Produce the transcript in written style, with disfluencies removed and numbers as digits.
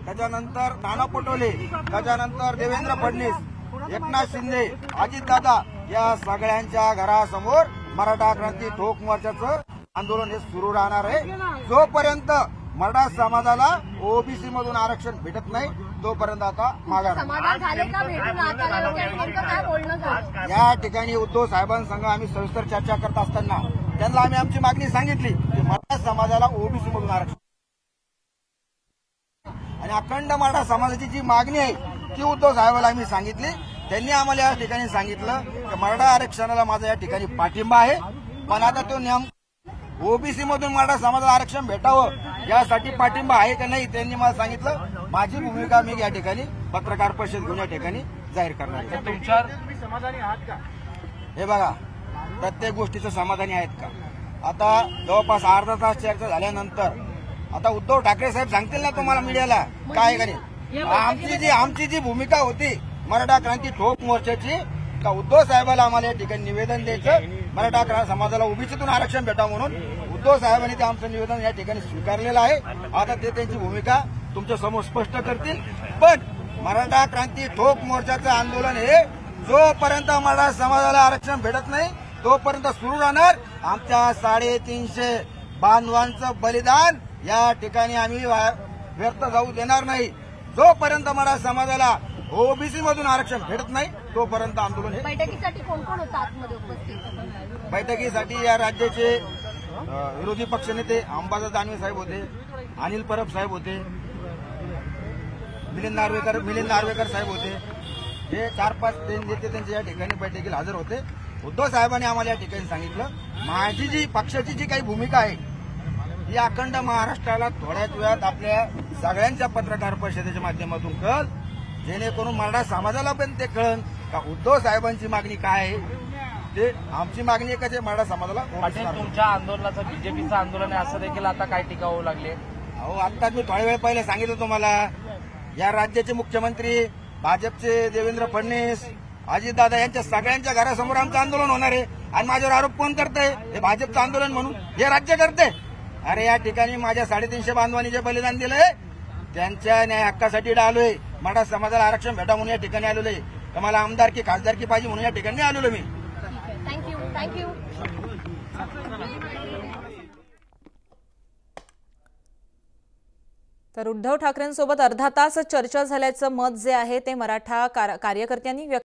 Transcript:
त्याच्यानंतर नाना पटोले, त्याच्यानंतर देवेंद्र फडणवीस, एकनाथ शिंदे, अजितदादा या सगळ्यांच्या घरासमोर मराठा क्रांती ठोक मोर्चाचं आंदोलन हे सुरू राहणार आहे। जोपर्यंत मराठा समाजाला ओबीसी मधून आरक्षण भेटत नाही तोपर्यंत आता माघार। या ठिकाणी उद्धव साहेबांसंग आम्ही सविस्तर चर्चा करत असताना त्यांना आम्ही आमची मागणी सांगितली की मराठा समाजाला ओबीसी मधून आरक्षण आणि अखंड मराठा समाजाची जी मागणी आहे ती उद्धव साहेबांना आम्ही सांगितली। त्यांनी आम्हाला या ठिकाणी सांगितलं की मराठा आरक्षणाला माझा या ठिकाणी पाठिंबा आहे, पण आता तो नियम ओबीसी मधून मराठा समाजाला आरक्षण भेटावं यासाठी पाठिंबा आहे का नाही त्यांनी मला सांगितलं। माझी भूमिका मी या ठिकाणी पत्रकार परिषद घेऊन या ठिकाणी जाहीर करणार आहे। तुम्ही समाधानी आहात का? हे बघा, प्रत्येक गोष्टीचं समाधानी आहेत का? आता जवळपास अर्धा तास चर्चा झाल्यानंतर आता उद्धव ठाकरे साहेब सांगतील ना तुम्हाला मीडियाला काय करे। आमची जी भूमिका होती मराठा क्रांती ठोक मोर्चाची का उद्धव साहेबांना आम्हाला या ठिकाणी निवेदन द्यायचं मराठा समाजाला ओबीसीतून आरक्षण भेटावं म्हणून उद्धव साहेबांनी ते आमचं निवेदन या ठिकाणी स्वीकारलेलं आहे। आता ते त्यांची भूमिका तुमच्या समोर स्पष्ट करतील, पण मराठा क्रांती ठोक मोर्चाचं आंदोलन हे जोपर्यंत मराठा समाजाला आरक्षण भेटत नाही तोपर्यंत सुरू राहणार। आमच्या 350 बांधवांचं बलिदान या ठिकाणी आम्ही व्यर्थ जाऊ देणार नाही। जोपर्यंत मराठा समाजाला ओबीसी मधून आरक्षण भेटत नाही तोपर्यंत आंदोलन हे। बैठकीसाठी कोण कोण होतं आतमध्ये उपस्थित? बैठकीसाठी या राज्याचे विरोधी पक्षनेते अंबादास दानवे साहेब होते, अनिल परब साहेब होते, मिलिंद नार्वेकर साहेब होते। हे 4-5 नेते त्यांच्या या ठिकाणी बैठकीला हजर होते। उद्धव साहेबांनी आम्हाला या ठिकाणी सांगितलं माझी जी पक्षाची जी काही भूमिका आहे ही अखंड महाराष्ट्राला थोड्याच वेळात आपल्या सगळ्यांच्या पत्रकार परिषदेच्या माध्यमातून कळल, जेणेकरून मराठा समाजाला पण ते कळन का उद्धव साहेबांची मागणी काय आहे। ते आमची मागणी एकच आहे, मराठा समाजाला। तुमच्या आंदोलनाचं बीजेपीचं आंदोलन आहे असं देखील आता काय टीका होऊ लागले? अहो, आता मी थोड्या वेळ पहिले सांगितलं तुम्हाला, या राज्याचे मुख्यमंत्री भाजपचे देवेंद्र फडणवीस, अजितदादा यांच्या सगळ्यांच्या घरासमोर आमचं आंदोलन होणार आहे। आणि माझ्यावर आरोप कोण करतंय हे भाजपचं आंदोलन म्हणून हे राज्य करते। अरे या ठिकाणी माझ्या 350 बांधवांनी जे बलिदान दिलंय त्यांच्या न्याय हक्कासाठी आलोय, मराठा समाजाला आरक्षण भेटा म्हणून या ठिकाणी आलेलो आहे। तर मला आमदारकी खासदारकी पाहिजे म्हणून या ठिकाणी आलेलो मी। थँक्यू। तर उद्धव ठाकरेंसोबत अर्धा तास चर्चा झाल्याचं मत जे आहे ते मराठा कार्यकर्त्यांनी व्यक्त